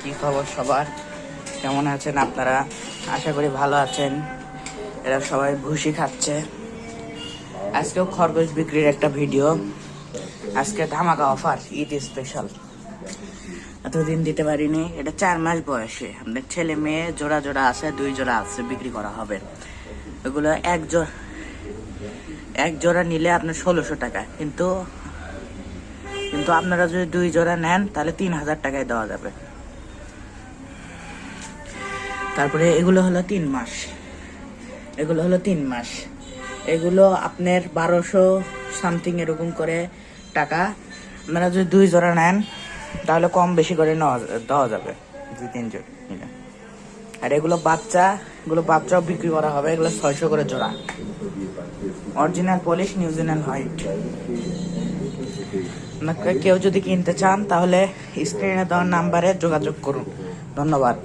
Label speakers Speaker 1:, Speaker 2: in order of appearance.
Speaker 1: কি খবর সবার? কেমন আছেন আপনারা? আশা করি ভালো আছেন। এরা সবাই ভুসি খাচ্ছে। আজকেও খরগোশ বিক্রির একটা ভিডিও। আজকে ধামাকা অফার, ঈদ স্পেশাল। এতদিন দিতে পারিনি। এটা 4 মাস বয়সে আমাদের ছেলে মেয়ে জোড়া জোড়া আছে, 2 জোড়া আছে, বিক্রি করা হবে। এগুলো এক জোড়া নিলে আপনার 1600 টাকা, কিন্তু আপনারা যদি 2 জোড়া নেন তাহলে 3000 টাকায় দেওয়া যাবে। তারপরে এগুলো হলো 3 মাস, এগুলো আপনার 1200 সামথিং এরকম করে টাকা। আপনারা যদি 2 জোড়া নেন তাহলে কম বেশি করে দেওয়া যাবে, 2-3 জোড়া নিলে। আর এগুলো বাচ্চাও বিক্রি করা হবে। এগুলো 600 করে জোড়া। Original polish, New Zealand white. কেউ যদি কিনতে চান তাহলে স্ক্রিনে দেওয়া নাম্বারে যোগাযোগ করুন। ধন্যবাদ।